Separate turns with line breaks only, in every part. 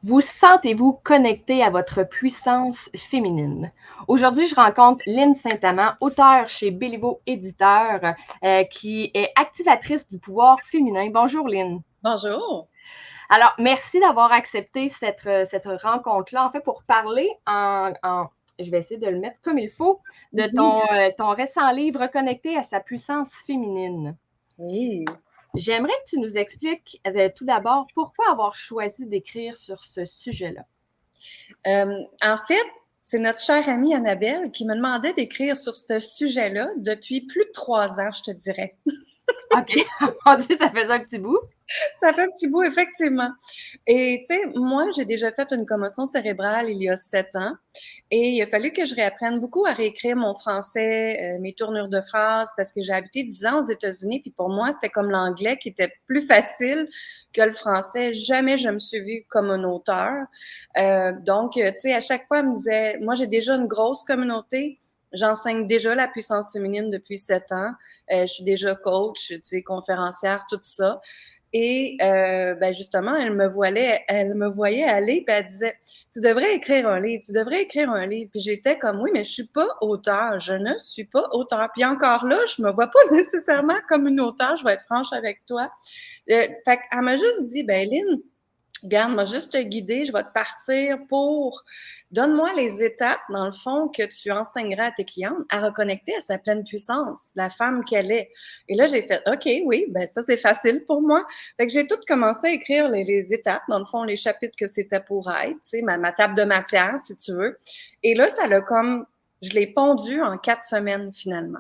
Vous sentez-vous connecté à votre puissance féminine? Aujourd'hui, je rencontre Lynne Saint-Amand, auteure chez Béliveau Éditeur, qui est activatrice du pouvoir féminin. Bonjour Lynne.
Bonjour.
Alors, merci d'avoir accepté cette rencontre-là, en fait, pour parler je vais essayer de le mettre comme il faut, de ton récent livre Reconnecter à sa puissance féminine.
Oui.
J'aimerais que tu nous expliques tout d'abord pourquoi avoir choisi d'écrire sur ce sujet-là.
En fait, c'est notre chère amie Annabelle qui me demandait d'écrire sur ce sujet-là depuis plus de 3 ans, je te dirais.
OK. Mon Dieu, ça faisait un petit bout.
Ça fait un petit bout, effectivement. Et tu sais, moi, j'ai déjà fait une commotion cérébrale il y a 7 ans et il a fallu que je réapprenne beaucoup à réécrire mon français, mes tournures de phrases parce que j'ai habité 10 ans aux États-Unis puis pour moi, c'était comme l'anglais qui était plus facile que le français. Jamais je me suis vue comme un auteur. Donc, tu sais, à chaque fois, elle me disait, moi, j'ai déjà une grosse communauté. J'enseigne déjà la puissance féminine depuis 7 ans. Je suis déjà coach, tu sais, conférencière, tout ça. Et ben justement, elle me voyait aller, puis elle disait, tu devrais écrire un livre, tu devrais écrire un livre. Puis j'étais comme, oui, mais je suis pas auteur, je ne suis pas auteur. Puis encore là, je me vois pas nécessairement comme une auteure, je vais être franche avec toi. Fait qu'elle m'a juste dit, ben Lynn, regarde, moi, juste te guider, je vais te partir pour. Donne-moi les étapes, dans le fond, que tu enseigneras à tes clientes à reconnecter à sa pleine puissance, la femme qu'elle est. Et là, j'ai fait, OK, oui, ben ça, c'est facile pour moi. Fait que j'ai tout commencé à écrire les étapes, dans le fond, les chapitres que c'était pour être, tu sais, ma table de matière, si tu veux. Et là, ça l'a comme. Je l'ai pondu en 4 semaines, finalement.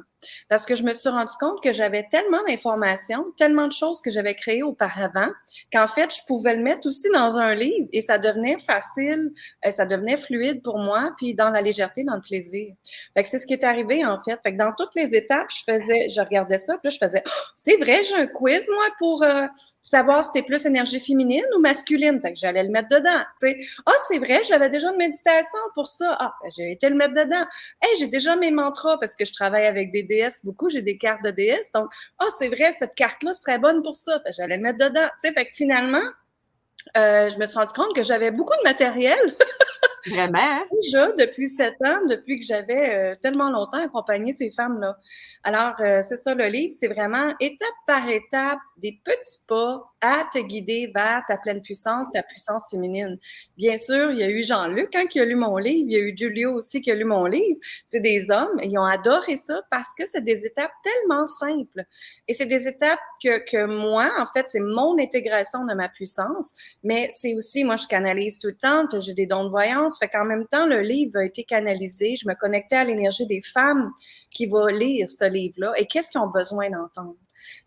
Parce que je me suis rendu compte que j'avais tellement d'informations, tellement de choses que j'avais créées auparavant, qu'en fait, je pouvais le mettre aussi dans un livre et ça devenait facile, ça devenait fluide pour moi, puis dans la légèreté, dans le plaisir. Fait que c'est ce qui est arrivé, en fait. Fait que dans toutes les étapes, je regardais ça, puis là, je faisais, oh, c'est vrai, j'ai un quiz, moi, pour savoir si t'es plus énergie féminine ou masculine. Fait que j'allais le mettre dedans, tu sais. Ah, oh, c'est vrai, j'avais déjà une méditation pour ça. Ah, ben, j'ai été le mettre dedans. Hey, j'ai déjà mes mantras parce que je travaille avec des déesses beaucoup, j'ai des cartes de déesses. Donc, ah, oh, c'est vrai, cette carte-là serait bonne pour ça. Fait que j'allais le mettre dedans. Tu sais, fait que finalement, je me suis rendu compte que j'avais beaucoup de matériel.
Vraiment, hein?
Déjà, depuis 7 ans, depuis que j'avais tellement longtemps accompagné ces femmes-là. Alors, c'est ça le livre, c'est vraiment étape par étape, des petits pas à te guider vers ta pleine puissance, ta puissance féminine. Bien sûr, il y a eu Jean-Luc qui a lu mon livre, il y a eu Julio aussi qui a lu mon livre. C'est des hommes, ils ont adoré ça parce que c'est des étapes tellement simples. Et c'est des étapes que moi, en fait, c'est mon intégration de ma puissance, mais c'est aussi, moi, je canalise tout le temps, j'ai des dons de voyance, fait qu'en même temps, le livre a été canalisé, je me connectais à l'énergie des femmes qui vont lire ce livre-là et qu'est-ce qu'ils ont besoin d'entendre.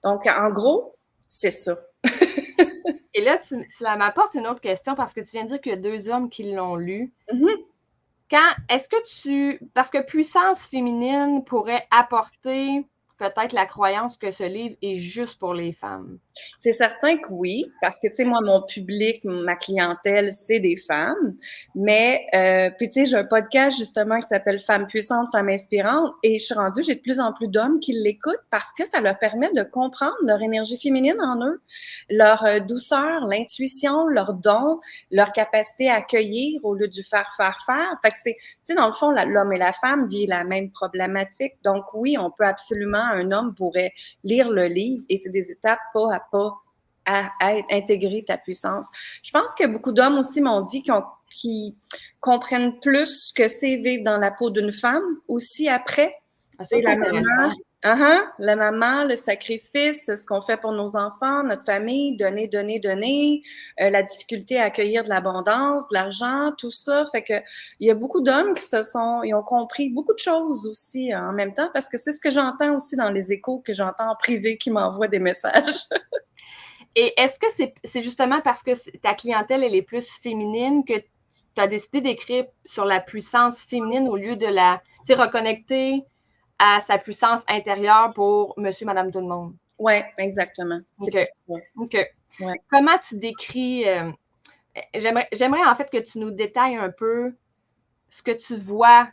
Donc, en gros, c'est ça.
Et là, tu m'apportes une autre question parce que tu viens de dire qu'il y a 2 hommes qui l'ont lu. Est-ce que parce que puissance féminine pourrait apporter peut-être la croyance que ce livre est juste pour les femmes?
C'est certain que oui, parce que, tu sais, moi, mon public, ma clientèle, c'est des femmes. Mais, puis, tu sais, j'ai un podcast, justement, qui s'appelle Femmes puissantes, Femmes inspirantes. Et je suis rendue, j'ai de plus en plus d'hommes qui l'écoutent parce que ça leur permet de comprendre leur énergie féminine en eux, leur douceur, l'intuition, leurs dons, leur capacité à accueillir au lieu du faire, faire, faire. Fait que c'est, tu sais, dans le fond, l'homme et la femme vivent la même problématique. Donc, oui, on peut absolument, un homme pourrait lire le livre et c'est des étapes pas à pas à intégrer ta puissance. Je pense que beaucoup d'hommes aussi m'ont dit qu'ils comprennent plus ce que c'est vivre dans la peau d'une femme aussi après.
Ah, ça,
C'est
c'est
la maman,
intéressant.
la maman, le sacrifice, ce qu'on fait pour nos enfants, notre famille, donner, donner, donner, la difficulté à accueillir de l'abondance, de l'argent, tout ça. Fait que il y a beaucoup d'hommes ils ont compris beaucoup de choses aussi en même temps parce que c'est ce que j'entends aussi dans les échos que j'entends en privé qui m'envoient des messages.
Et est-ce que c'est justement parce que ta clientèle, elle est plus féminine que tu as décidé d'écrire sur la puissance féminine au lieu de reconnecter à sa puissance intérieure pour monsieur, madame, tout le monde?
Oui, exactement. C'est
OK.
pour ça.
OK.
Ouais.
Comment tu décris, j'aimerais en fait que tu nous détailles un peu ce que tu vois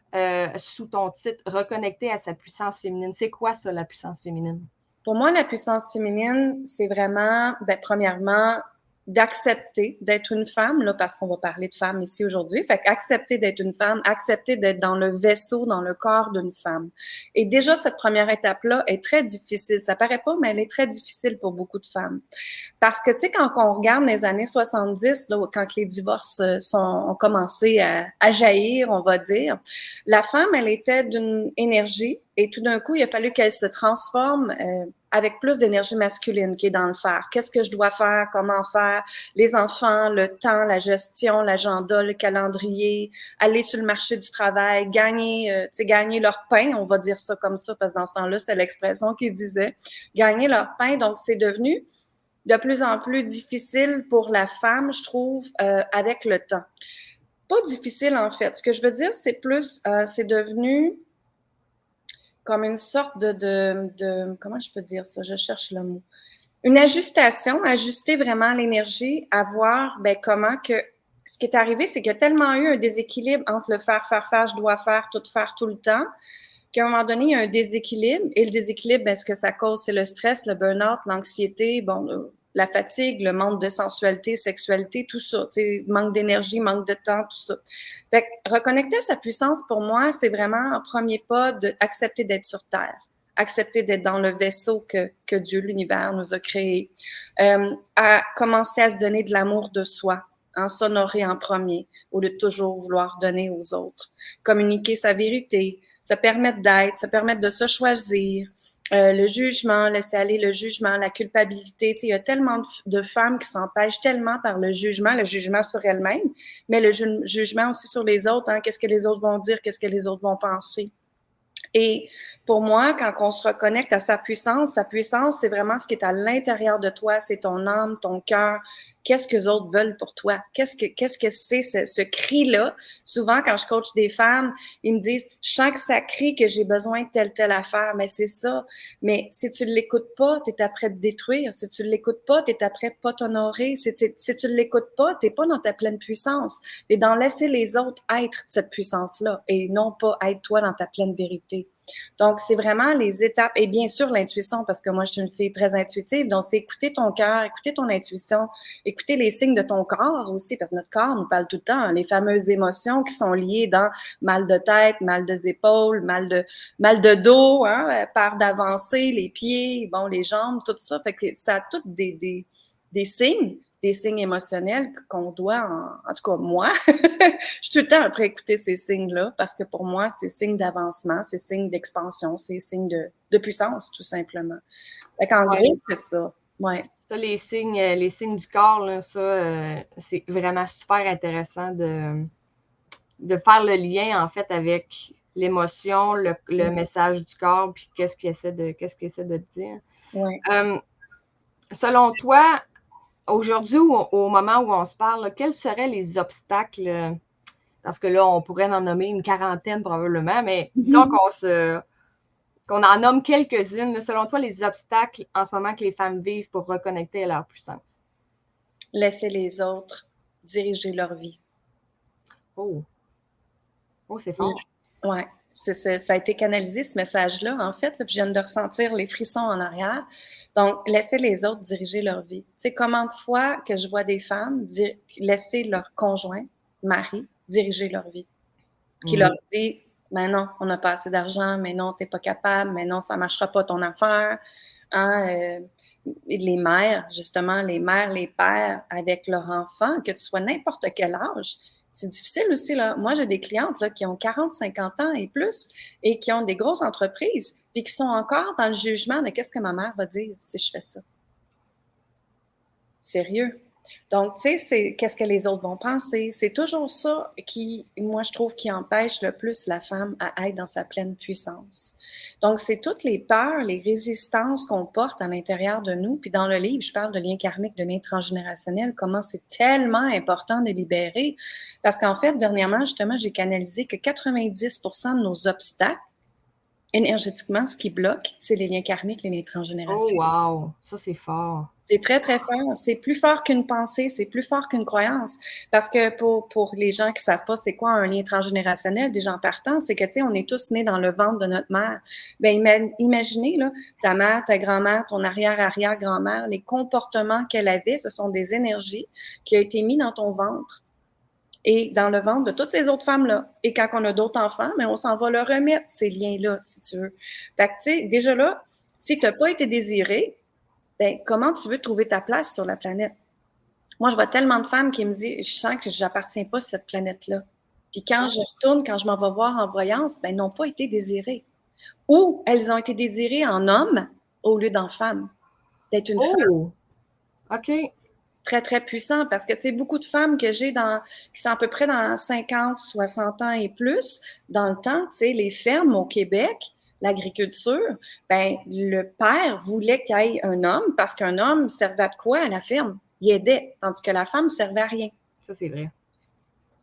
sous ton titre Reconnecter à sa puissance féminine. C'est quoi ça, la puissance féminine?
Pour moi, la puissance féminine, c'est vraiment, ben, premièrement, d'accepter d'être une femme, là, parce qu'on va parler de femme ici aujourd'hui. Fait qu'accepter d'être une femme, accepter d'être dans le vaisseau, dans le corps d'une femme. Et déjà, cette première étape-là est très difficile. Ça paraît pas, mais elle est très difficile pour beaucoup de femmes. Parce que, tu sais, quand on regarde les années 70, là, quand les divorces ont commencé à jaillir, on va dire, la femme, elle était d'une énergie et tout d'un coup, il a fallu qu'elle se transforme avec plus d'énergie masculine qui est dans le faire. Qu'est-ce que je dois faire? Comment faire? Les enfants, le temps, la gestion, l'agenda, le calendrier, aller sur le marché du travail, gagner, gagner leur pain, on va dire ça comme ça, parce que dans ce temps-là, c'était l'expression qu'ils disaient, gagner leur pain. Donc, c'est devenu de plus en plus difficile pour la femme, je trouve, avec le temps. Pas difficile, en fait. Ce que je veux dire, c'est plus, c'est devenu comme une sorte de comment je peux dire ça? Je cherche le mot. Une ajustation, ajuster vraiment l'énergie, à voir comment que ce qui est arrivé, c'est qu'il y a tellement eu un déséquilibre entre le faire, je dois faire tout le temps, qu'à un moment donné, il y a un déséquilibre. Et le déséquilibre, ce que ça cause, c'est le stress, le burn-out, l'anxiété, la fatigue, le manque de sensualité, sexualité, tout ça. Manque d'énergie, manque de temps, tout ça. Fait que reconnecter à sa puissance, pour moi, c'est vraiment un premier pas d'accepter d'être sur Terre. Accepter d'être dans le vaisseau que Dieu, l'univers, nous a créé. À commencer à se donner de l'amour de soi, en s'honorer en premier, au lieu de toujours vouloir donner aux autres. Communiquer sa vérité, se permettre d'être, se permettre de se choisir, le jugement, laisser aller le jugement, la culpabilité. Il y a tellement de femmes qui s'empêchent tellement par le jugement sur elles-mêmes, mais le jugement aussi sur les autres. Hein, qu'est-ce que les autres vont dire, qu'est-ce que les autres vont penser. Et pour moi, quand on se reconnecte à sa puissance, c'est vraiment ce qui est à l'intérieur de toi, c'est ton âme, ton cœur. Qu'est-ce que les autres veulent pour toi? Qu'est-ce que c'est ce cri-là? Souvent, quand je coach des femmes, ils me disent, je sens que ça crie que j'ai besoin de telle affaire. Mais c'est ça. Mais si tu ne l'écoutes pas, tu es après te détruire. Si tu ne l'écoutes pas, tu es après pas t'honorer. Si tu ne l'écoutes pas, tu n'es pas dans ta pleine puissance. Tu es dans laisser les autres être cette puissance-là et non pas être toi dans ta pleine vérité. Donc, c'est vraiment les étapes, et bien sûr l'intuition, parce que moi, je suis une fille très intuitive, donc c'est écouter ton cœur, écouter ton intuition, écouter les signes de ton corps aussi, parce que notre corps nous parle tout le temps, hein, les fameuses émotions qui sont liées dans mal de tête, mal des épaules, mal de dos, hein, peur d'avancer, les pieds, les jambes, tout ça, fait que ça a toutes des signes émotionnels qu'on doit, en tout cas moi, je suis tout le temps après écouter ces signes-là parce que pour moi, c'est signe d'avancement, c'est signe d'expansion, c'est signe de puissance, tout simplement. Fait qu'en gros, c'est ça. Ouais.
Ça, les signes du corps, là, ça, c'est vraiment super intéressant de faire le lien, en fait, avec l'émotion, le message du corps, puis qu'est-ce qu'il essaie de dire.
Ouais.
Selon toi, aujourd'hui, au moment où on se parle, quels seraient les obstacles? Parce que là, on pourrait en nommer une quarantaine probablement, mais disons qu'on en nomme quelques-unes. Selon toi, les obstacles en ce moment que les femmes vivent pour reconnecter à leur puissance?
Laisser les autres diriger leur vie.
Oh, c'est fort.
Ouais. Ça a été canalisé, ce message-là, en fait, puis je viens de ressentir les frissons en arrière. Donc, laisser les autres diriger leur vie. Tu sais, combien de fois que je vois des femmes laisser leur conjoint, mari, diriger leur vie, qui leur dit, mais non, on n'a pas assez d'argent, mais non, t'es pas capable, mais non, ça marchera pas ton affaire. Hein, les mères, justement, les mères, les pères avec leurs enfants, que tu sois n'importe quel âge, c'est difficile aussi, là. Moi, j'ai des clientes là, qui ont 40, 50 ans et plus et qui ont des grosses entreprises puis qui sont encore dans le jugement de qu'est-ce que ma mère va dire si je fais ça. Sérieux. Donc, tu sais, c'est qu'est-ce que les autres vont penser. C'est toujours ça qui, moi, je trouve, qui empêche le plus la femme à être dans sa pleine puissance. Donc, c'est toutes les peurs, les résistances qu'on porte à l'intérieur de nous. Puis dans le livre, je parle de lien karmique, de lien transgénérationnel, comment c'est tellement important de libérer. Parce qu'en fait, dernièrement, justement, j'ai canalisé que 90% de nos obstacles, énergétiquement, ce qui bloque, c'est les liens karmiques, les liens transgénérationnels.
Oh, wow! Ça, c'est fort.
C'est très, très fort. C'est plus fort qu'une pensée, c'est plus fort qu'une croyance. Parce que pour les gens qui savent pas c'est quoi un lien transgénérationnel, des gens partants, c'est que, tu sais, on est tous nés dans le ventre de notre mère. Ben, imaginez, là, ta mère, ta grand-mère, ton arrière-arrière-grand-mère, les comportements qu'elle avait, ce sont des énergies qui ont été mis dans ton ventre et dans le ventre de toutes ces autres femmes-là. Et quand on a d'autres enfants, mais on s'en va leur remettre ces liens-là, si tu veux. Fait que, tu sais, déjà là, si tu n'as pas été désiré, ben, comment tu veux trouver ta place sur la planète? Moi, je vois tellement de femmes qui me disent, je sens que j'appartiens pas sur cette planète-là. Puis quand je retourne, quand je m'en vais voir en voyance, ben, elles n'ont pas été désirées. Ou elles ont été désirées en homme au lieu d'en femme. D'être une femme.
OK.
Très, très puissant parce que, tu sais, beaucoup de femmes que j'ai qui sont à peu près dans 50, 60 ans et plus, dans le temps, tu sais, les fermes au Québec, l'agriculture, ben, le père voulait qu'il y ait un homme parce qu'un homme servait à quoi à la ferme? Il aidait, tandis que la femme servait à rien.
Ça, c'est vrai.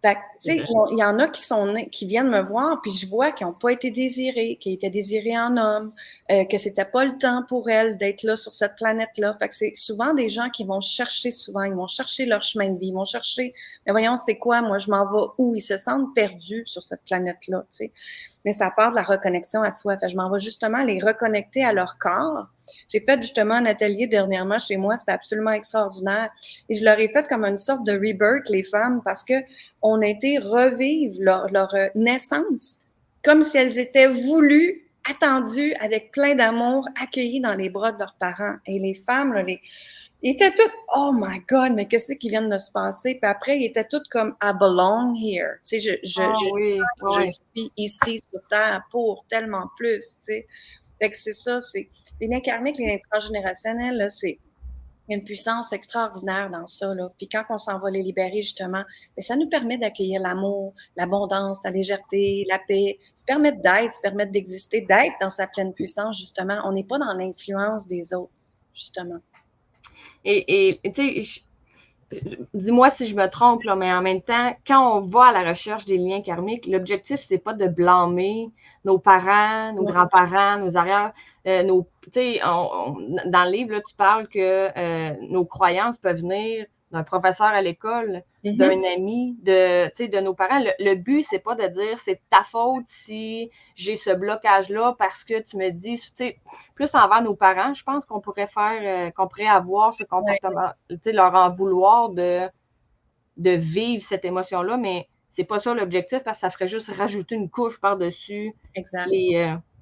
Fait que, tu sais, il y en a qui viennent me voir, puis je vois qu'ils n'ont pas été désirés, qu'ils étaient désirés en homme, que c'était pas le temps pour elles d'être là sur cette planète-là. Fait que c'est souvent des gens qui vont chercher souvent, ils vont chercher leur chemin de vie, ils vont chercher, mais voyons, c'est quoi, moi, je m'en vais où? Ils se sentent perdus sur cette planète-là, tu sais. Mais ça part de la reconnexion à soi. Fait que je m'en vais justement les reconnecter à leur corps. J'ai fait justement un atelier dernièrement chez moi, c'était absolument extraordinaire. Et je leur ai fait comme une sorte de rebirth, les femmes, parce que on a été revivre leur naissance comme si elles étaient voulues, attendues, avec plein d'amour, accueillies dans les bras de leurs parents. Et les femmes, là, ils étaient toutes, oh my God, mais qu'est-ce qui vient de se passer? Puis après, ils étaient toutes comme, I belong here. Tu sais, je suis ici sur Terre pour tellement plus, tu sais. Fait que c'est ça, c'est les liens karmiques, les liens transgénérationnels, là, c'est il y a une puissance extraordinaire dans ça, là. Puis quand on s'en va les libérer, justement, bien, ça nous permet d'accueillir l'amour, l'abondance, la légèreté, la paix. Ça permet d'être, ça permet d'exister, d'être dans sa pleine puissance, justement. On n'est pas dans l'influence des autres, justement.
Et tu sais, dis-moi si je me trompe, là, mais en même temps, quand on va à la recherche des liens karmiques, l'objectif, c'est pas de blâmer nos parents, nos grands-parents, nos arrières, dans le livre, là, tu parles que nos croyances peuvent venir d'un professeur à l'école, d'un ami, de nos parents. Le but, c'est pas de dire c'est ta faute si j'ai ce blocage-là parce que tu me dis, tu sais, plus envers nos parents, je pense qu'on pourrait qu'on pourrait avoir ce comportement, tu sais, leur en vouloir de vivre cette émotion-là, mais c'est pas ça l'objectif parce que ça ferait juste rajouter une couche par-dessus.
Exact.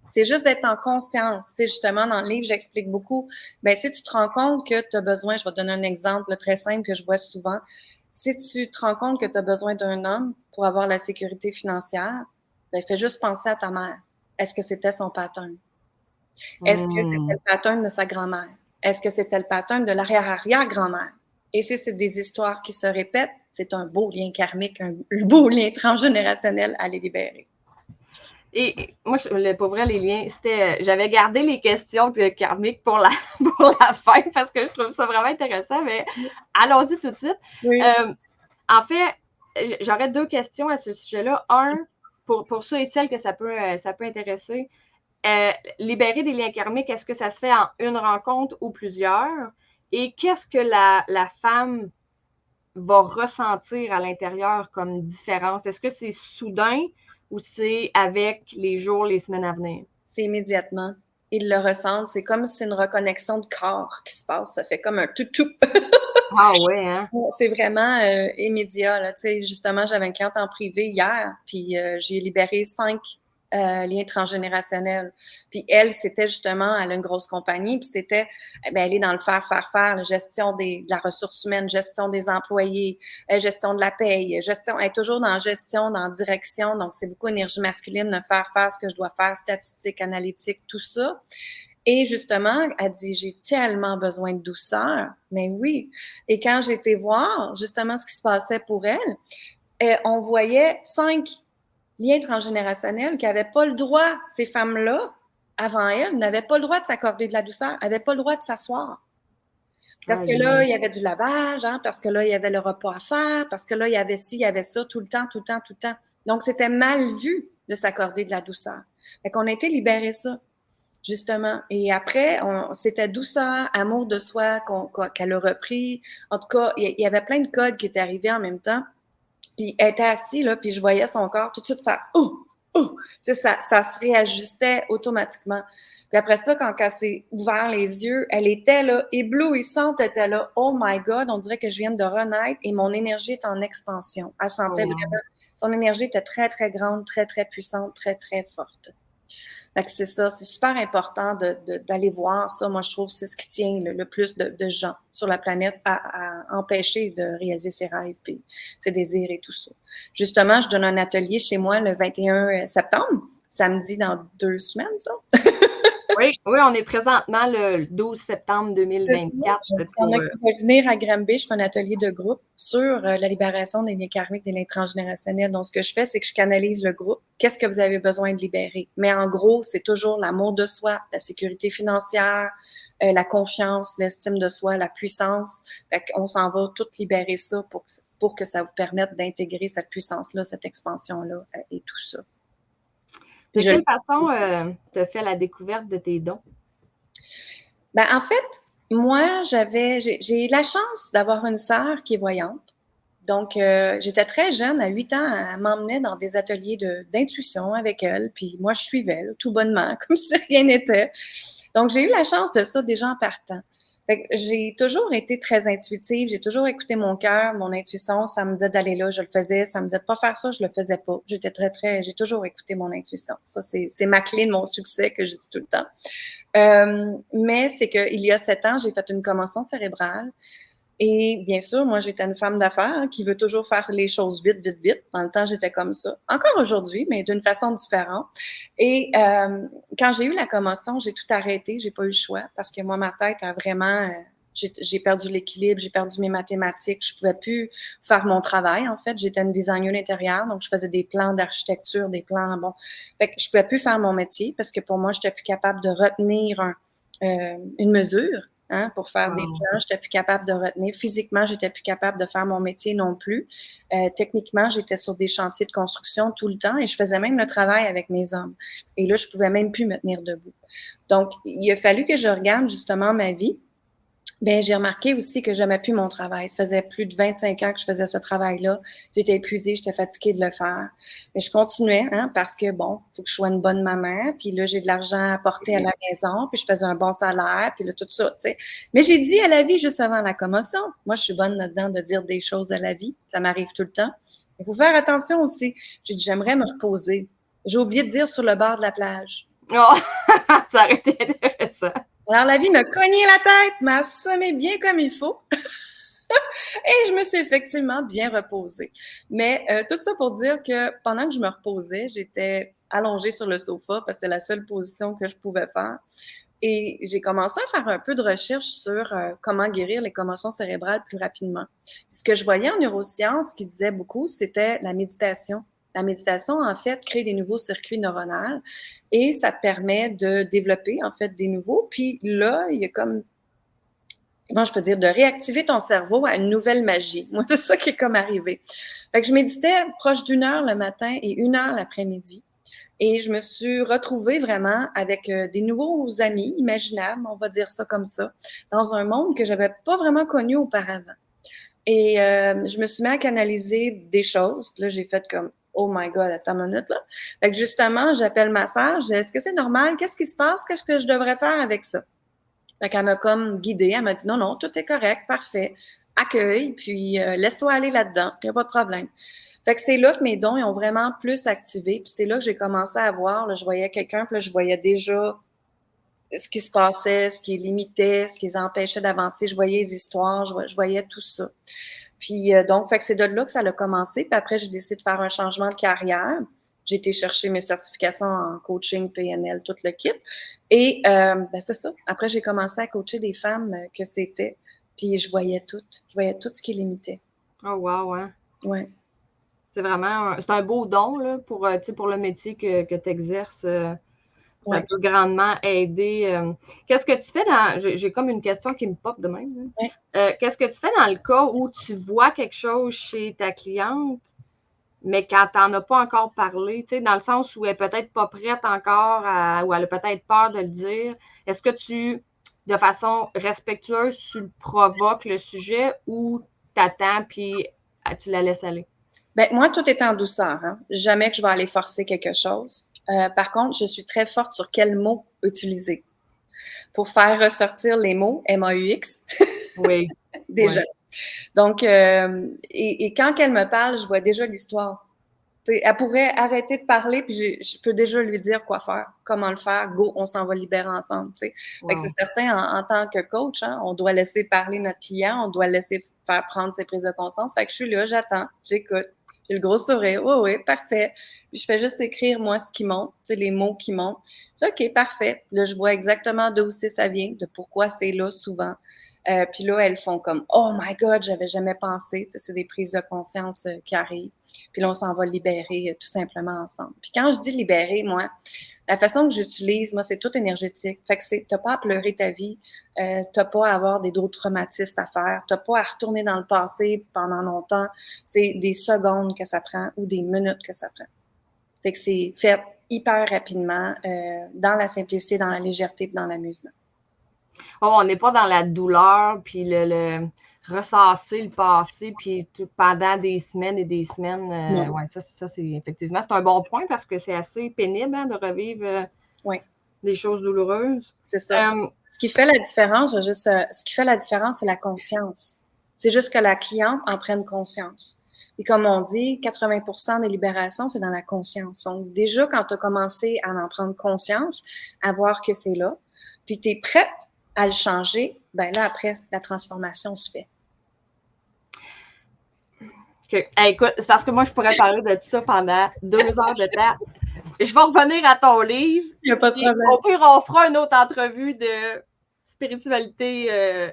C'est juste d'être en conscience. Tu sais, justement, dans le livre, j'explique beaucoup. Ben, si tu te rends compte que tu as besoin, je vais te donner un exemple très simple que je vois souvent. Si tu te rends compte que tu as besoin d'un homme pour avoir la sécurité financière, ben, fais juste penser à ta mère. Est-ce que c'était son pattern? Est-ce que c'était le pattern de sa grand-mère? Est-ce que c'était le pattern de l'arrière-arrière-grand-mère? Et si c'est des histoires qui se répètent, c'est un beau lien karmique, un beau lien transgénérationnel à les libérer.
Et moi, pour vrai, les liens, j'avais gardé les questions karmiques pour la fin parce que je trouve ça vraiment intéressant, mais allons-y tout de suite.
Oui.
En fait, j'aurais deux questions à ce sujet-là. Un, pour ceux et celles que ça peut intéresser, libérer des liens karmiques, est-ce que ça se fait en une rencontre ou plusieurs? Et qu'est-ce que la femme va ressentir à l'intérieur comme différence? Est-ce que c'est soudain ou c'est avec les jours, les semaines à venir?
C'est immédiatement. Ils le ressentent. C'est comme si c'est une reconnexion de corps qui se passe. Ça fait comme un toutou.
Ah ouais, hein?
C'est vraiment immédiat. Là. Tu sais, justement, j'avais une cliente en privé hier, puis j'ai libéré 5 liens transgénérationnels. Puis elle, c'était justement, elle a une grosse compagnie, puis c'était, elle est dans le faire, la gestion de la ressource humaine, gestion des employés, gestion de la paye, elle est toujours dans gestion, dans direction, donc c'est beaucoup énergie masculine, de faire ce que je dois faire, statistique, analytique, tout ça. Et justement, elle dit, j'ai tellement besoin de douceur. Mais oui. Et quand j'étais voir justement ce qui se passait pour elle, on voyait 5 liens transgénérationnels qui n'avaient pas le droit, ces femmes-là, avant elle, n'avaient pas le droit de s'accorder de la douceur, n'avaient pas le droit de s'asseoir. Parce que là, il y avait du lavage, hein, parce que là, il y avait le repas à faire, parce que là, il y avait ci, il y avait ça, tout le temps. Donc, c'était mal vu de s'accorder de la douceur. Fait qu'on a été libérer ça. Justement. Et après, c'était douceur, amour de soi qu'elle a repris. En tout cas, il y avait plein de codes qui étaient arrivés en même temps. Puis elle était assise, là, puis je voyais son corps tout de suite faire « Ouh! Ouh! » Tu sais, ça se réajustait automatiquement. Puis après ça, quand elle s'est ouvert les yeux, elle était là, éblouissante, elle était là « Oh my God! » On dirait que je viens de renaître et mon énergie est en expansion. Elle sentait vraiment... Son énergie était très, très grande, très, très puissante, très, très forte. Fait que c'est ça, c'est super important d'aller voir ça. Moi, je trouve que c'est ce qui tient le plus de gens sur la planète à empêcher de réaliser ses rêves, puis ses désirs et tout ça. Justement, je donne un atelier chez moi le 21 septembre, samedi dans 2 semaines, ça.
Oui, on est présentement le 12 septembre 2024.
Si on a qui veut venir à Granby, je fais un atelier de groupe sur la libération des liens karmiques, des liens transgénérationnels. Donc, ce que je fais, c'est que je canalise le groupe. Qu'est-ce que vous avez besoin de libérer? Mais en gros, c'est toujours l'amour de soi, la sécurité financière, la confiance, l'estime de soi, la puissance. Fait qu'on s'en va tout libérer ça pour que ça vous permette d'intégrer cette puissance-là, cette expansion-là et tout ça.
De quelle façon tu as fait la découverte de tes dons?
Ben, en fait, moi, j'ai la chance d'avoir une sœur qui est voyante. Donc, j'étais très jeune, à 8 ans, elle m'emmenait dans des ateliers d'intuition avec elle, puis moi, je suivais, là, tout bonnement, comme si rien n'était. Donc, j'ai eu la chance de ça déjà en partant. Fait que j'ai toujours été très intuitive, j'ai toujours écouté mon cœur, mon intuition, ça me disait d'aller là, je le faisais, ça me disait de pas faire ça, je le faisais pas. J'ai toujours écouté mon intuition. Ça, c'est ma clé de mon succès que je dis tout le temps. Mais c'est qu'il y a 7 ans, j'ai fait une commotion cérébrale. Et bien sûr, moi, j'étais une femme d'affaires qui veut toujours faire les choses vite, vite, vite. Dans le temps, j'étais comme ça. Encore aujourd'hui, mais d'une façon différente. Et quand j'ai eu la commotion, j'ai tout arrêté. J'ai pas eu le choix parce que moi, ma tête a vraiment... j'ai perdu l'équilibre, j'ai perdu mes mathématiques. Je pouvais plus faire mon travail, en fait. J'étais une designer intérieure, donc je faisais des plans d'architecture, des plans... Bon, fait que je pouvais plus faire mon métier parce que pour moi, j'étais plus capable de retenir une mesure. Hein, pour faire des plans, j'étais plus capable de retenir. Physiquement, j'étais plus capable de faire mon métier non plus. Techniquement, j'étais sur des chantiers de construction tout le temps et je faisais même le travail avec mes hommes. Et là, je pouvais même plus me tenir debout. Donc, il a fallu que je regarde justement ma vie. Bien, j'ai remarqué aussi que j'aimais plus mon travail. Ça faisait plus de 25 ans que je faisais ce travail-là. J'étais épuisée, j'étais fatiguée de le faire. Mais je continuais, hein, parce que bon, il faut que je sois une bonne maman. Puis là, j'ai de l'argent à apporter à la maison. Puis je faisais un bon salaire. Puis là, tout ça, tu sais. Mais j'ai dit à la vie juste avant la commotion. Moi, je suis bonne là-dedans de dire des choses à la vie. Ça m'arrive tout le temps. Il faut faire attention aussi. J'ai dit, j'aimerais me reposer. J'ai oublié de dire sur le bord de la plage.
Oh, ça aurait été intéressant.
Alors, la vie m'a cogné la tête, m'a assommé bien comme il faut. Et je me suis effectivement bien reposée. Mais tout ça pour dire que pendant que je me reposais, j'étais allongée sur le sofa parce que c'était la seule position que je pouvais faire. Et j'ai commencé à faire un peu de recherche sur comment guérir les commotions cérébrales plus rapidement. Ce que je voyais en neurosciences qui disait beaucoup, c'était la méditation. La méditation, en fait, crée des nouveaux circuits neuronaux et ça te permet de développer, en fait, des nouveaux. Puis là, il y a comme, comment je peux dire, de réactiver ton cerveau à une nouvelle magie. Moi, c'est ça qui est comme arrivé. Fait que je méditais proche d'1 heure le matin et 1 heure l'après-midi. Et je me suis retrouvée vraiment avec des nouveaux amis imaginables, on va dire ça comme ça, dans un monde que j'avais pas vraiment connu auparavant. Et je me suis mis à canaliser des choses. Puis là, j'ai fait comme, oh my God, attends une minute, là. Fait que justement, j'appelle ma sœur, je dis, est-ce que c'est normal? Qu'est-ce qui se passe? Qu'est-ce que je devrais faire avec ça? Fait qu'elle m'a comme guidée. Elle m'a dit, non, non, tout est correct, parfait. Accueille, puis laisse-toi aller là-dedans. Il n'y a pas de problème. Fait que c'est là que mes dons ils ont vraiment plus activé. Puis c'est là que j'ai commencé à voir, là, je voyais quelqu'un, puis là, je voyais déjà ce qui se passait, ce qui les limitait, ce qui les empêchait d'avancer. Je voyais les histoires, je voyais tout ça. Puis donc, fait que c'est de là que ça a commencé. Puis après, j'ai décidé de faire un changement de carrière. J'ai été chercher mes certifications en coaching, PNL, tout le kit. Et ben c'est ça. Après, j'ai commencé à coacher des femmes que c'était. Puis je voyais tout. Je voyais tout ce qui limitait.
Oh wow, hein?
Ouais.
C'est vraiment c'est un beau don là, pour le métier que tu exerces. Ça peut grandement aider. Qu'est-ce que tu fais j'ai comme une question qui me pop de même.
Ouais.
Qu'est-ce que tu fais dans le cas où tu vois quelque chose chez ta cliente mais quand tu n'en as pas encore parlé, tu sais, dans le sens où elle n'est peut-être pas prête encore ou elle a peut-être peur de le dire, est-ce que tu, de façon respectueuse, tu le provoques le sujet ou t'attends puis tu la laisses aller?
Ben, moi, tout est en douceur. Hein? Jamais que je vais aller forcer quelque chose. Par contre, je suis très forte sur quels mots utiliser pour faire ressortir les mots MAUX.
Oui.
Déjà.
Oui.
Donc, et quand elle me parle, je vois déjà l'histoire. T'sais, elle pourrait arrêter de parler, puis je peux déjà lui dire quoi faire, comment le faire. Go, on s'en va libérer ensemble. Fait que c'est certain, en tant que coach, hein, on doit laisser parler notre client, on doit le laisser faire prendre ses prises de conscience. Fait que je suis là, j'attends, j'écoute. J'ai le gros sourire. Oui, oui, parfait. Puis je fais juste écrire, moi, ce qui monte, les mots qui montent. Je dis, OK, parfait. Là, je vois exactement d'où ça vient, de pourquoi c'est là souvent. Puis là, elles font comme Oh my God, j'avais jamais pensé. C'est des prises de conscience qui arrivent. Puis là, on s'en va libérer tout simplement ensemble. Puis quand je dis libérer, moi, la façon que j'utilise, moi, c'est tout énergétique. Fait que t'as pas à pleurer ta vie, t'as pas à avoir d'autres traumatismes à faire, t'as pas à retourner dans le passé pendant longtemps. C'est des secondes que ça prend ou des minutes que ça prend. Fait que c'est fait hyper rapidement, dans la simplicité, dans la légèreté et dans l'amusement.
Oh, on n'est pas dans la douleur, puis le ressasser le passé, puis tout, pendant des semaines et des semaines. Ouais, ça c'est effectivement, c'est un bon point parce que c'est assez pénible hein, de revivre des choses douloureuses.
C'est ça. Ce qui fait la différence, ce qui fait la différence, c'est la conscience. C'est juste que la cliente en prenne conscience. Et comme on dit, 80% des libérations, c'est dans la conscience. Donc, déjà, quand tu as commencé à en prendre conscience, à voir que c'est là, puis tu es prête à le changer, ben là, après, la transformation se fait.
Okay. Hey, écoute, c'est parce que moi, je pourrais parler de ça pendant 2 heures de temps. Je vais revenir à ton livre.
Il n'y a pas de problème.
Au pire, on fera une autre entrevue de spiritualité.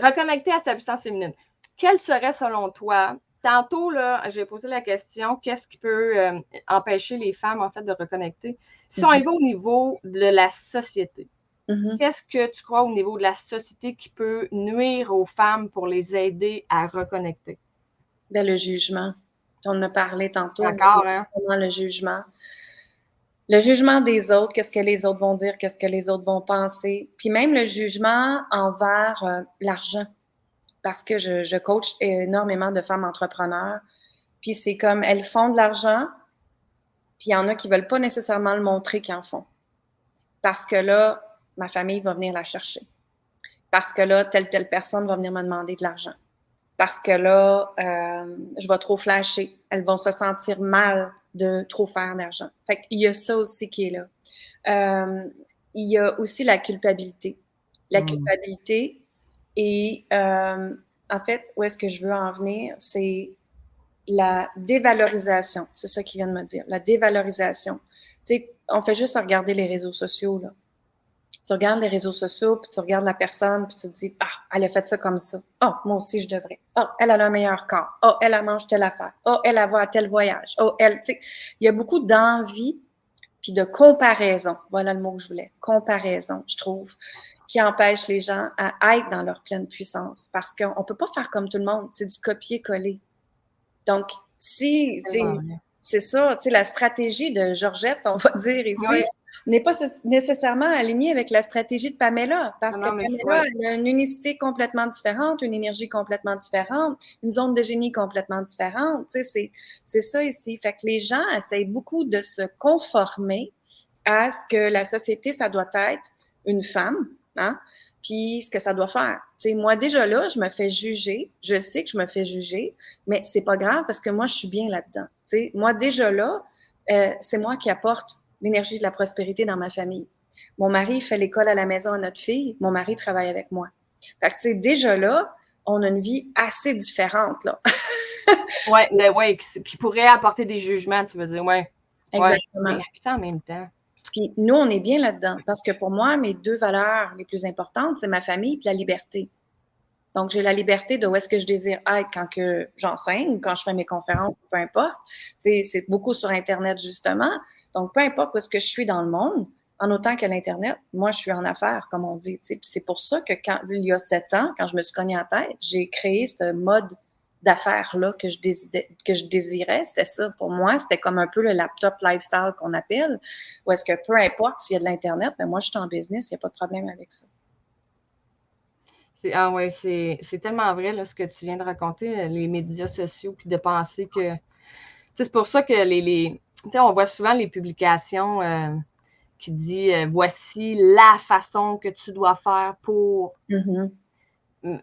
Reconnecter à sa puissance féminine. Quelle serait, selon toi, tantôt, là, j'ai posé la question, qu'est-ce qui peut empêcher les femmes, en fait, de reconnecter? Si on y va au niveau de la société, qu'est-ce que tu crois au niveau de la société qui peut nuire aux femmes pour les aider à reconnecter?
Ben, le jugement. On en a parlé tantôt.
D'accord, hein?
Le jugement. Le jugement des autres, qu'est-ce que les autres vont dire, qu'est-ce que les autres vont penser. Puis même le jugement envers l'argent. Parce que je coach énormément de femmes entrepreneurs. Puis c'est comme, elles font de l'argent, puis il y en a qui veulent pas nécessairement le montrer qu'ils en font. Parce que là, ma famille va venir la chercher. Parce que là, telle personne va venir me demander de l'argent. Parce que là, je vais trop flasher. Elles vont se sentir mal de trop faire d'argent. Fait qu'il y a ça aussi qui est là. Il y a aussi la culpabilité. La culpabilité et en fait, où est-ce que je veux en venir, c'est la dévalorisation. C'est ça qu'il vient de me dire, la dévalorisation. Tu sais, on fait juste regarder les réseaux sociaux, là. Tu regardes les réseaux sociaux, puis tu regardes la personne, puis tu te dis, ah, elle a fait ça comme ça. Oh, moi aussi, je devrais. Oh, elle a le meilleur corps. Oh, elle mange telle affaire. Oh, elle va à tel voyage. Oh, elle, tu sais, il y a beaucoup d'envie, puis de comparaison. Voilà le mot que je voulais. Comparaison, je trouve, qui empêche les gens à être dans leur pleine puissance. Parce qu'on peut pas faire comme tout le monde. C'est du copier-coller. Donc, si, tu sais, c'est ça, tu sais, la stratégie de Georgette, on va dire ici, n'est pas nécessairement alignée avec la stratégie de Pamela, parce que Pamela, elle a une unicité complètement différente, une énergie complètement différente, une zone de génie complètement différente, tu sais, c'est ça ici. Fait que les gens essayent beaucoup de se conformer à ce que la société, ça doit être une femme, hein, puis ce que ça doit faire. Tu sais, moi, déjà là, je me fais juger, je sais que je me fais juger, mais c'est pas grave parce que moi, je suis bien là-dedans. Tu sais, moi, déjà là, c'est moi qui apporte l'énergie de la prospérité dans ma famille. Mon mari fait l'école à la maison à notre fille. Mon mari travaille avec moi. Fait que, tu sais, déjà là, on a une vie assez différente, là.
Oui, qui pourrait apporter des jugements, tu veux dire, oui.
Exactement.
Mais en même temps.
Puis nous, on est bien là-dedans parce que pour moi, mes 2 valeurs les plus importantes, c'est ma famille et la liberté. Donc, j'ai la liberté de où est-ce que je désire être quand que j'enseigne ou quand je fais mes conférences, peu importe. C'est beaucoup sur Internet, justement. Donc, peu importe où est-ce que je suis dans le monde, en autant que l'Internet, moi, je suis en affaires, comme on dit. Puis c'est pour ça que il y a 7 ans, quand je me suis cognée en tête, j'ai créé ce mode d'affaires-là que je désirais. C'était ça pour moi. C'était comme un peu le laptop lifestyle qu'on appelle. Ou est-ce que peu importe s'il y a de l'Internet, mais moi, je suis en business, il n'y a pas de problème avec ça.
Ah ouais, c'est tellement vrai là, ce que tu viens de raconter, les médias sociaux, puis de penser que. C'est pour ça que on voit souvent les publications qui disent voici la façon que tu dois faire pour.
Mm-hmm.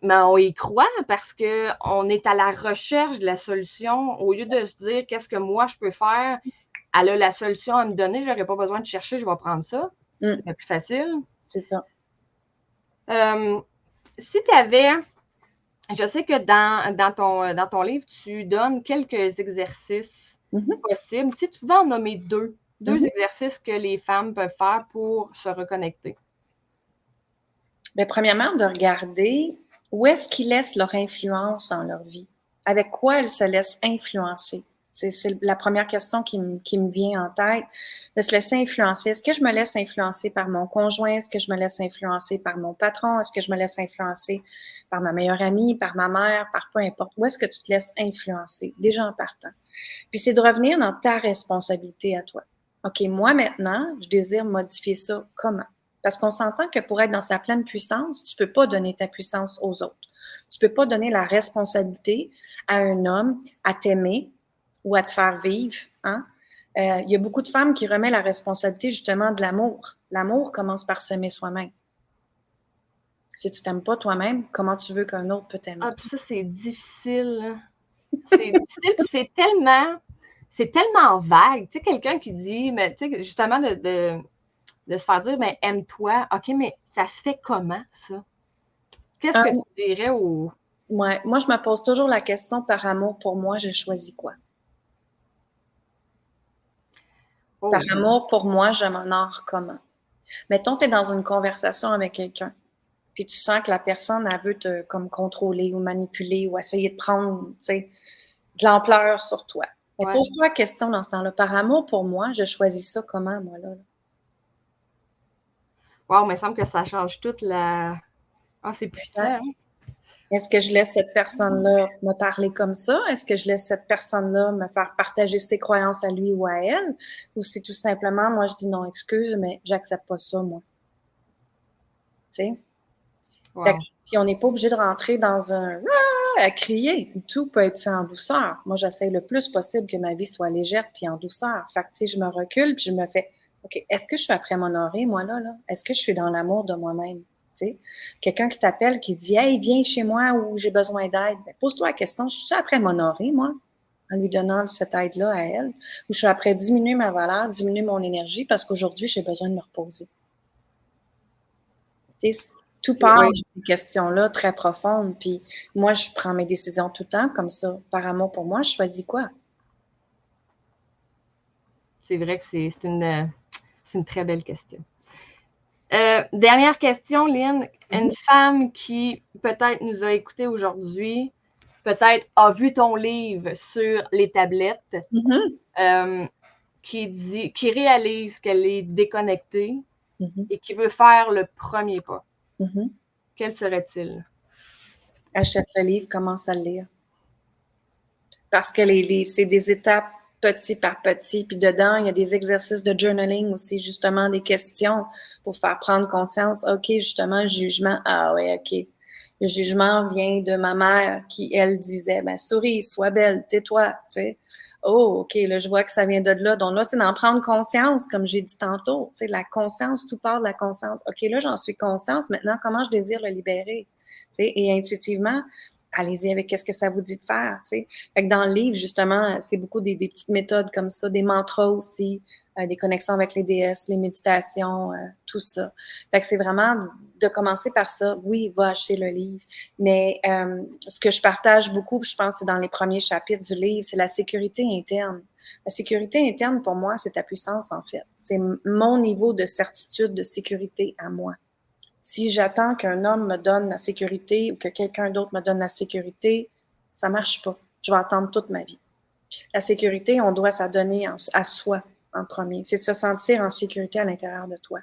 Mais on y croit parce qu'on est à la recherche de la solution au lieu de se dire qu'est-ce que moi je peux faire. Elle a la solution à me donner, je n'aurais pas besoin de chercher, je vais prendre ça. C'est plus facile.
C'est ça.
Si tu avais, je sais que dans ton livre, tu donnes quelques exercices possibles. Si tu pouvais en nommer deux exercices que les femmes peuvent faire pour se reconnecter.
Bien, premièrement, de regarder où est-ce qu'ils laissent leur influence dans leur vie. Avec quoi elles se laissent influencer. C'est la première question qui me vient en tête, de se laisser influencer. Est-ce que je me laisse influencer par mon conjoint? Est-ce que je me laisse influencer par mon patron? Est-ce que je me laisse influencer par ma meilleure amie, par ma mère, par peu importe? Où est-ce que tu te laisses influencer? Déjà en partant. Puis c'est de revenir dans ta responsabilité à toi. OK, moi maintenant, je désire modifier ça. Comment? Parce qu'on s'entend que pour être dans sa pleine puissance, tu peux pas donner ta puissance aux autres. Tu peux pas donner la responsabilité à un homme à t'aimer ou à te faire vivre. Hein? Il y a beaucoup de femmes qui remettent la responsabilité justement de l'amour. L'amour commence par s'aimer soi-même. Si tu t'aimes pas toi-même, comment tu veux qu'un autre peut t'aimer?
Ah, puis ça, c'est difficile. C'est difficile, puis c'est tellement vague. Tu sais, quelqu'un qui dit, mais tu sais, justement, de se faire dire, mais aime-toi. OK, mais ça se fait comment, ça? Qu'est-ce que tu dirais aux.
Ouais, moi, je me pose toujours la question par amour pour moi, j'ai choisi quoi? Oh. Par amour pour moi, je m'honore comment? Mettons, tu es dans une conversation avec quelqu'un, puis tu sens que la personne, elle veut te comme contrôler ou manipuler ou essayer de prendre, tu sais, de l'ampleur sur toi. Mais pose-toi la question dans ce temps-là. Par amour pour moi, je choisis ça comment, moi, là?
Wow, mais il me semble que ça change toute la. Ah, c'est puissant. Hein?
Est-ce que je laisse cette personne-là me parler comme ça? Est-ce que je laisse cette personne-là me faire partager ses croyances à lui ou à elle? Ou c'est tout simplement, moi, je dis non, excuse, mais j'accepte pas ça, moi. Tu sais? Wow. Puis on n'est pas obligé de rentrer dans un à crier. Tout peut être fait en douceur. Moi, j'essaie le plus possible que ma vie soit légère puis en douceur. Fait que, tu sais, je me recule puis je me fais, OK, est-ce que je suis après m'honorer, moi, là? Est-ce que je suis dans l'amour de moi-même? Tu sais? Quelqu'un qui t'appelle, qui dit, hey, viens chez moi ou j'ai besoin d'aide. Ben, pose-toi la question, je suis après m'honorer, moi, en lui donnant cette aide-là à elle? Ou je suis après diminuer ma valeur, diminuer mon énergie parce qu'aujourd'hui, j'ai besoin de me reposer? Tu sais, tout part de ces questions-là très profondes. Puis moi, je prends mes décisions tout le temps comme ça. Par amour pour moi, je choisis quoi?
C'est vrai que c'est une très belle question. Dernière question, Lynn. Une femme qui peut-être nous a écoutés aujourd'hui, peut-être a vu ton livre sur les tablettes, qui réalise qu'elle est déconnectée et qui veut faire le premier pas. Quel serait-il?
Achète le livre, commence à le lire. Parce que c'est des étapes petit par petit. Puis dedans, il y a des exercices de journaling aussi, justement, des questions pour faire prendre conscience. OK, justement, jugement. Ah ouais, OK. Le jugement vient de ma mère qui, elle, disait, ben, souris, sois belle, tais-toi, tu sais. Oh, OK, là, je vois que ça vient de là. Donc là, c'est d'en prendre conscience, comme j'ai dit tantôt. Tu sais, la conscience, tout part de la conscience. OK, là, j'en suis conscience. Maintenant, comment je désire le libérer? Tu sais, et intuitivement, allez-y avec qu'est-ce que ça vous dit de faire, tu sais. Fait que dans le livre, justement, c'est beaucoup des petites méthodes comme ça, des mantras aussi, des connexions avec les déesses, les méditations, tout ça. Fait que c'est vraiment de commencer par ça. Oui, va acheter le livre. Mais ce que je partage beaucoup, je pense que c'est dans les premiers chapitres du livre, c'est la sécurité interne. La sécurité interne, pour moi, c'est ta puissance, en fait. C'est mon niveau de certitude, de sécurité à moi. Si j'attends qu'un homme me donne la sécurité ou que quelqu'un d'autre me donne la sécurité, ça marche pas. Je vais attendre toute ma vie. La sécurité, on doit s'adonner à soi. en premier. C'est de se sentir en sécurité à l'intérieur de toi.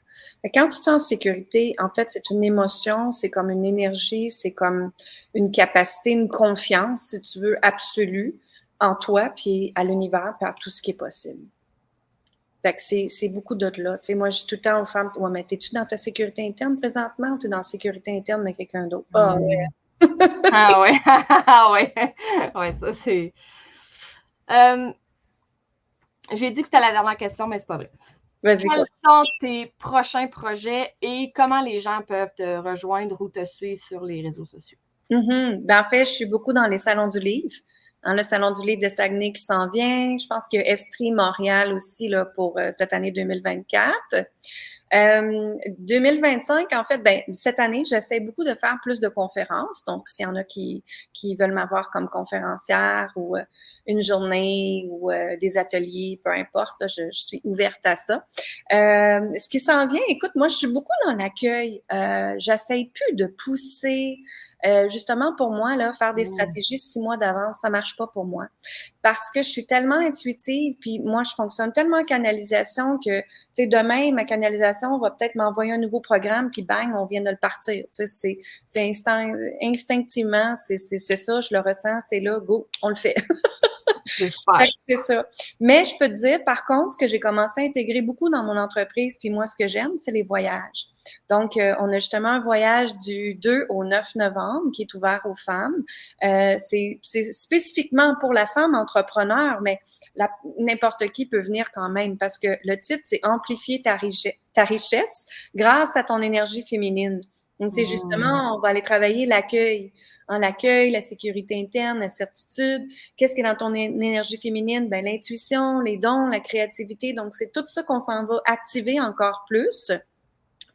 Quand tu te sens en sécurité, en fait, c'est une émotion, c'est comme une énergie, c'est comme une capacité, une confiance, si tu veux, absolue en toi, puis à l'univers, puis à tout ce qui est possible. Fait que c'est beaucoup de là. Tu sais, moi, je dis tout le temps aux femmes, ouais, mais t'es-tu dans ta sécurité interne présentement ou t'es dans la sécurité interne de quelqu'un d'autre? Ah ouais.
Ah ouais. Ah ouais. Ouais, ça c'est. J'ai dit que c'était la dernière question, mais c'est pas vrai.
Vas-y.
Quels sont tes prochains projets et comment les gens peuvent te rejoindre ou te suivre sur les réseaux sociaux?
Ben, en fait, je suis beaucoup dans les salons du livre. Dans le salon du livre de Saguenay qui s'en vient. Je pense qu'il y a Estrie Montréal aussi là, pour cette année 2024. 2025, en fait, ben, cette année, j'essaie beaucoup de faire plus de conférences. Donc, s'il y en a qui veulent m'avoir comme conférencière ou une journée ou des ateliers, peu importe, là, je suis ouverte à ça. Ce qui s'en vient, écoute, moi, je suis beaucoup dans l'accueil. J'essaie plus de pousser. Justement, pour moi, là, faire des stratégies 6 mois d'avance, ça marche pas pour moi. Parce que je suis tellement intuitive, puis moi, je fonctionne tellement en canalisation que, tu sais, demain, ma canalisation va peut-être m'envoyer un nouveau programme, puis bang, on vient de le partir. Tu sais, c'est instinctivement, c'est ça, je le ressens, c'est là, go, on le fait. C'est ça. Mais je peux te dire, par contre, ce que j'ai commencé à intégrer beaucoup dans mon entreprise, puis moi, ce que j'aime, c'est les voyages. Donc, on a justement un voyage du 2 au 9 novembre qui est ouvert aux femmes. C'est spécifiquement pour la femme entrepreneur, mais n'importe qui peut venir quand même parce que le titre, c'est Amplifier ta richesse grâce à ton énergie féminine. Donc, c'est justement, on va aller travailler l'accueil. L'accueil, la sécurité interne, la certitude. Qu'est-ce qui est dans ton énergie féminine? Ben, l'intuition, les dons, la créativité. Donc, c'est tout ça qu'on s'en va activer encore plus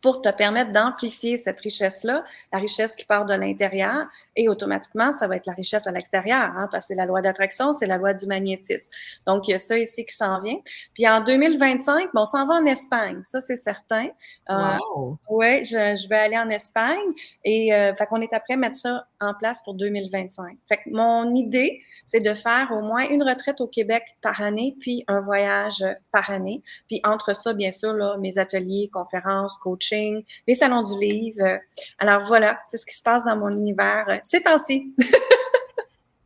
pour te permettre d'amplifier cette richesse-là, la richesse qui part de l'intérieur, et automatiquement, ça va être la richesse à l'extérieur, hein, parce que c'est la loi d'attraction, c'est la loi du magnétisme. Donc, il y a ça ici qui s'en vient. Puis en 2025, bon, on s'en va en Espagne, ça c'est certain.
Wow!
Oui, je vais aller en Espagne et fait qu'on est après mettre ça en place pour 2025. Fait que mon idée, c'est de faire au moins une retraite au Québec par année, puis un voyage par année. Puis entre ça, bien sûr, là, mes ateliers, conférences, coaching, les salons du livre. Alors voilà, c'est ce qui se passe dans mon univers ces temps-ci.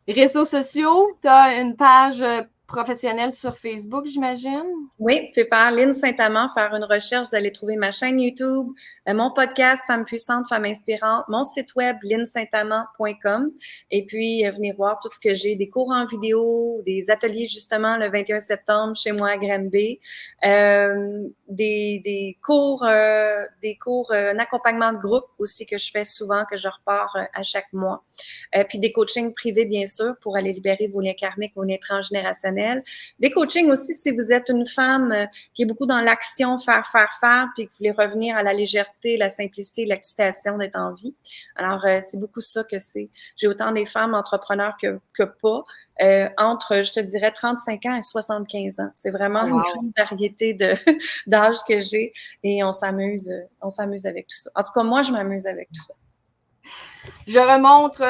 Réseaux sociaux, tu as une page professionnelle sur Facebook, j'imagine?
Oui, fais faire Lynne Saint-Amand, faire une recherche, vous allez trouver ma chaîne YouTube, mon podcast Femmes puissantes, Femmes inspirantes, mon site web lynnesaintamand.com et puis venir voir tout ce que j'ai, des cours en vidéo, des ateliers justement le 21 septembre chez moi à Granby, des cours, un accompagnement de groupe aussi que je fais souvent, que je repars à chaque mois, puis des coachings privés bien sûr pour aller libérer vos liens karmiques, vos liens transgénérationnels, des coachings aussi si vous êtes une femme qui est beaucoup dans l'action, faire, puis que vous voulez revenir à la légèreté, la simplicité, l'excitation d'être en vie. Alors, c'est beaucoup ça que c'est. J'ai autant des femmes entrepreneurs que pas, entre, je te dirais, 35 ans et 75 ans. C'est vraiment une grande variété d'âge que j'ai et on s'amuse avec tout ça. En tout cas, moi, je m'amuse avec tout ça.
Je remontre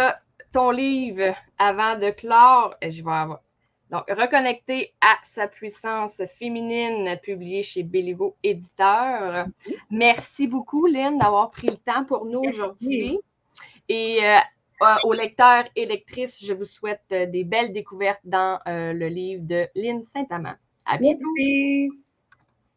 ton livre avant de clore. Je vais avoir donc, Reconnecter à sa puissance féminine, publié chez Béliveau Éditeur. Merci beaucoup, Lynne, d'avoir pris le temps pour nous aujourd'hui. Et aux lecteurs et lectrices, je vous souhaite des belles découvertes dans le livre de Lynne Saint-Amand. À bientôt!
Merci!